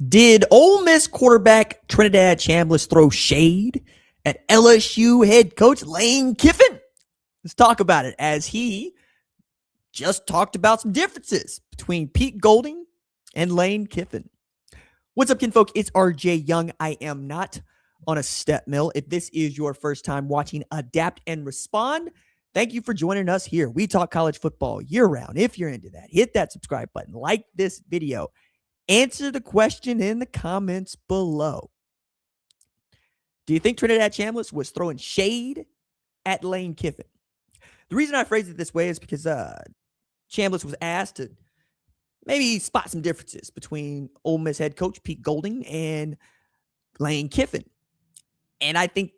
Did Ole Miss quarterback Trinidad Chambliss throw shade at LSU head coach Lane Kiffin? Let's talk about it, as he just talked about some differences between Pete Golding and Lane Kiffin. What's up, kinfolk? It's RJ Young. I am not on a step mill. If this is your first time watching Adapt and Respond, thank you for joining us here. We talk college football year-round. If you're into that, hit that subscribe button, like this video, answer the question in the comments below. Do you think Trinidad Chambliss was throwing shade at Lane Kiffin? The reason I phrase it this way is because Chambliss was asked to maybe spot some differences between Ole Miss head coach Pete Golding and Lane Kiffin. And I think,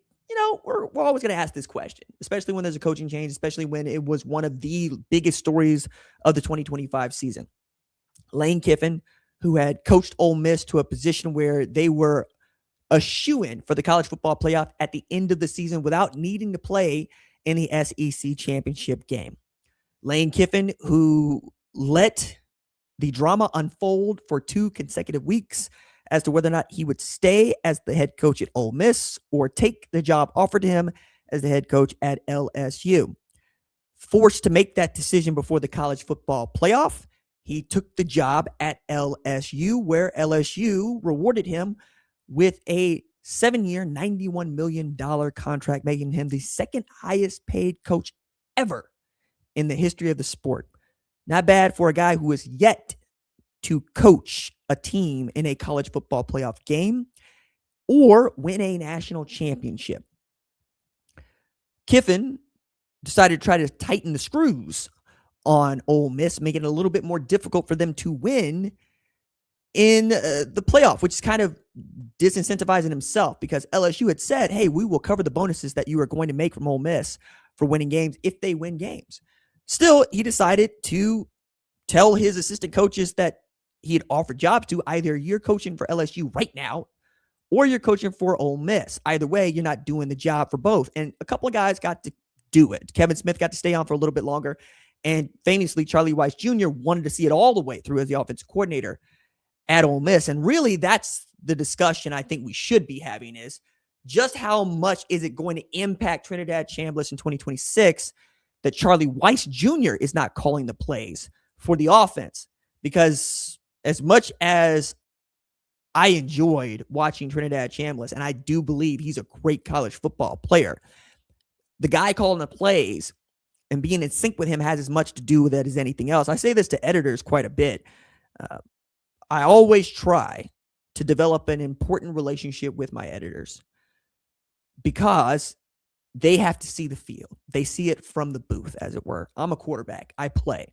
we're always going to ask this question, especially when there's a coaching change, especially when it was one of the biggest stories of the 2025 season. Lane Kiffin, who had coached Ole Miss to a position where they were a shoo-in for the college football playoff at the end of the season without needing to play in the SEC championship game. Lane Kiffin, who let the drama unfold for 2 consecutive weeks as to whether or not he would stay as the head coach at Ole Miss or take the job offered to him as the head coach at LSU. Forced to make that decision before the college football playoff, he took the job at LSU, where LSU rewarded him with a 7-year, $91 million contract, making him the second highest paid coach ever in the history of the sport. Not bad for a guy who is yet to coach a team in a college football playoff game or win a national championship. Kiffin decided to try to tighten the screws on Ole Miss, making it a little bit more difficult for them to win in the playoff, which is kind of disincentivizing himself, because LSU had said, hey, we will cover the bonuses that you are going to make from Ole Miss for winning games if they win games. Still, he decided to tell his assistant coaches that he had offered jobs to: either you're coaching for LSU right now or you're coaching for Ole Miss. Either way, you're not doing the job for both. And a couple of guys got to do it. Kevin Smith got to stay on for a little bit longer. And famously, Charlie Weiss Jr. wanted to see it all the way through as the offensive coordinator at Ole Miss. And really, that's the discussion I think we should be having, is just how much is it going to impact Trinidad Chambliss in 2026 that Charlie Weiss Jr. is not calling the plays for the offense? Because as much as I enjoyed watching Trinidad Chambliss, and I do believe he's a great college football player, the guy calling the plays and being in sync with him has as much to do with it as anything else. I say this to editors quite a bit. I always try to develop an important relationship with my editors, because they have to see the field. They see it from the booth, as it were. I'm a quarterback. I play.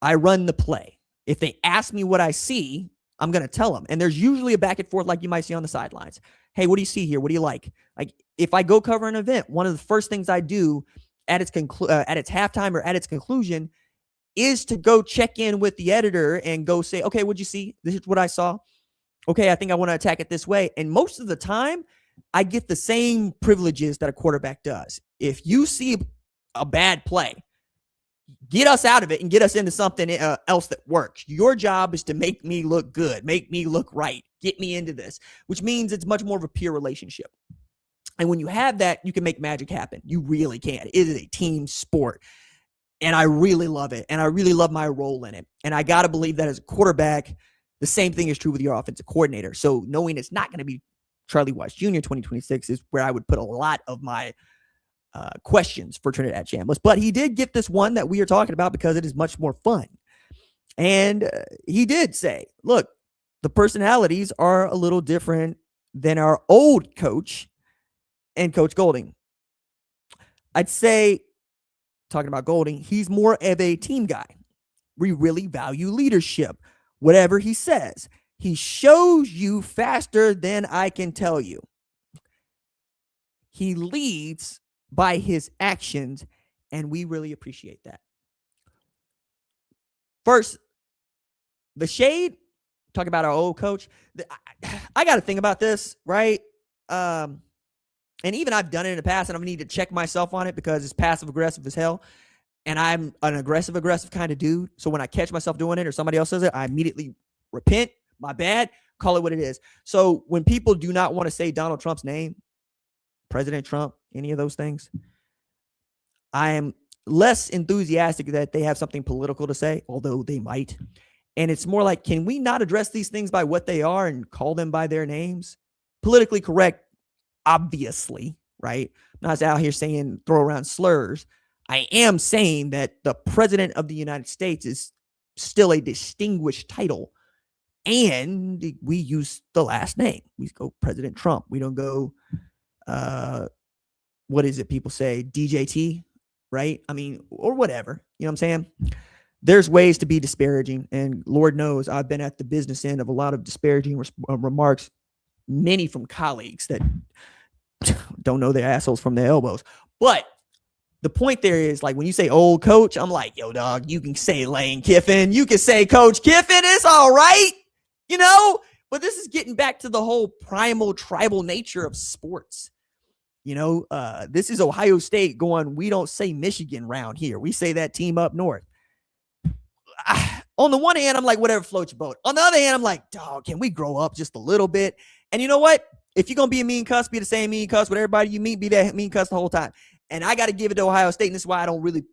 I run the play. If they ask me what I see, I'm going to tell them. And there's usually a back and forth like you might see on the sidelines. Hey, what do you see here? What do you like? Like, if I go cover an event, one of the first things I do at its halftime or at its conclusion is to go check in with the editor and go say, okay, what'd you see? This is what I saw. Okay, I think I want to attack it this way. And most of the time, I get the same privileges that a quarterback does. If you see a bad play, get us out of it and get us into something else that works. Your job is to make me look good, make me look right, get me into this, which means it's much more of a peer relationship. And when you have that, you can make magic happen. You really can. It is a team sport. And I really love it. And I really love my role in it. And I got to believe that as a quarterback, the same thing is true with your offensive coordinator. So knowing it's not going to be Charlie Weiss Jr. 2026 is where I would put a lot of my questions for Trinidad Chambliss. But he did get this one that we are talking about because it is much more fun. And he did say, look, the personalities are a little different than our old coach and Coach Golding. I'd say, talking about Golding, he's more of a team guy. We really value leadership. Whatever he says, he shows you faster than I can tell you. He leads by his actions, and we really appreciate that. First, the shade, talk about our old coach. I got to think about this, right? And even I've done it in the past, and I'm going to need to check myself on it because it's passive-aggressive as hell. And I'm an aggressive kind of dude. So when I catch myself doing it or somebody else says it, I immediately repent. My bad. Call it what it is. So when people do not want to say Donald Trump's name, President Trump, any of those things, I am less enthusiastic that they have something political to say, although they might. And it's more like, can we not address these things by what they are and call them by their names? Politically correct, obviously, right? I'm not out here saying throw around slurs. I am saying that the President of the United States is still a distinguished title. And we use the last name. We go President Trump. We don't go, what is it people say? DJT, right? I mean, or whatever. You know what I'm saying? There's ways to be disparaging. And Lord knows I've been at the business end of a lot of disparaging remarks, many from colleagues that don't know their assholes from their elbows. But the point there is, like, when you say old coach, I'm like, yo, dog, you can say Lane Kiffin. You can say Coach Kiffin. It's all right. You know, but this is getting back to the whole primal tribal nature of sports. You know, this is Ohio State going, we don't say Michigan round here. We say that team up north. On the one hand, I'm like, whatever floats your boat. On the other hand, I'm like, dog, can we grow up just a little bit? And you know what? If you're going to be a mean cuss, be the same mean cuss with everybody you meet, be that mean cuss the whole time. And I got to give it to Ohio State, and this is why I don't really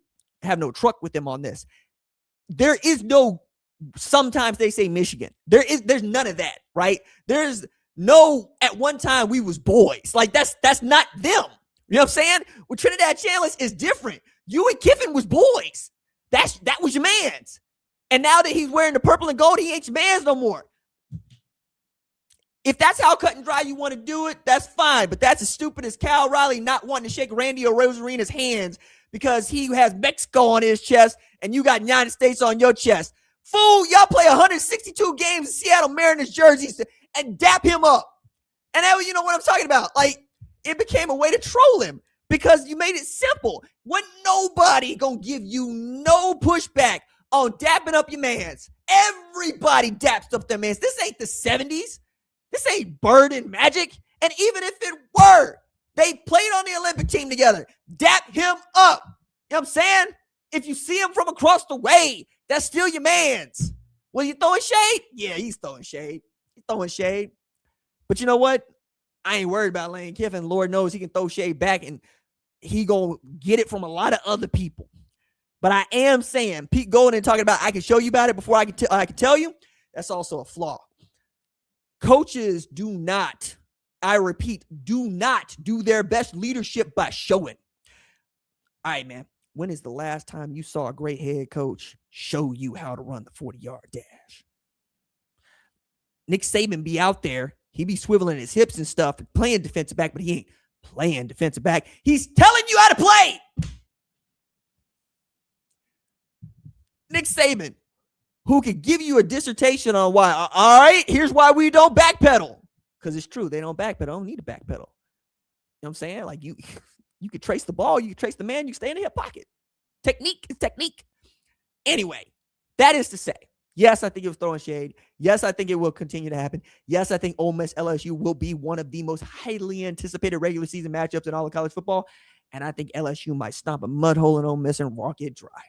have no truck with them on this. There is no, sometimes they say Michigan. There's none of that, right? There's no, at one time we was boys. Like, that's not them. You know what I'm saying? Well, Trinidad Chambliss is different. You and Kiffin was boys. That was your man's. And now that he's wearing the purple and gold, he ain't your man's no more. If that's how cut and dry you want to do it, that's fine. But that's as stupid as Cal Riley not wanting to shake Randy Rosarina's hands because he has Mexico on his chest and you got United States on your chest. Fool, y'all play 162 games in Seattle Mariners jerseys and dap him up. And that, you know what I'm talking about. Like, it became a way to troll him because you made it simple. Wasn't nobody going to give you no pushback on dapping up your mans. Everybody daps up their mans. This ain't the 70s. This ain't Bird and Magic. And even if it were, they played on the Olympic team together. Dap him up. You know what I'm saying? If you see him from across the way, that's still your mans. Well, you throwing shade? Yeah, he's throwing shade. He's throwing shade. But you know what? I ain't worried about Lane Kiffin. Lord knows he can throw shade back, and he gonna get it from a lot of other people. But I am saying, Pete Golden talking about I can show you about it before I can tell you. That's also a flaw. Coaches do not, I repeat, do not do their best leadership by showing. All right, man. When is the last time you saw a great head coach show you how to run the 40-yard dash? Nick Saban be out there. He be swiveling his hips and stuff and playing defensive back, but he ain't playing defensive back. He's telling you how to play. Nick Saban, who could give you a dissertation on why. All right, here's why we don't backpedal. Because it's true, they don't backpedal. Don't need to backpedal. You know what I'm saying? Like, you could trace the ball, you could trace the man, you can stay in the hip pocket. Technique is technique. Anyway, that is to say, yes, I think it was throwing shade. Yes, I think it will continue to happen. Yes, I think Ole Miss LSU will be one of the most highly anticipated regular season matchups in all of college football. And I think LSU might stomp a mud hole in Ole Miss and walk it dry.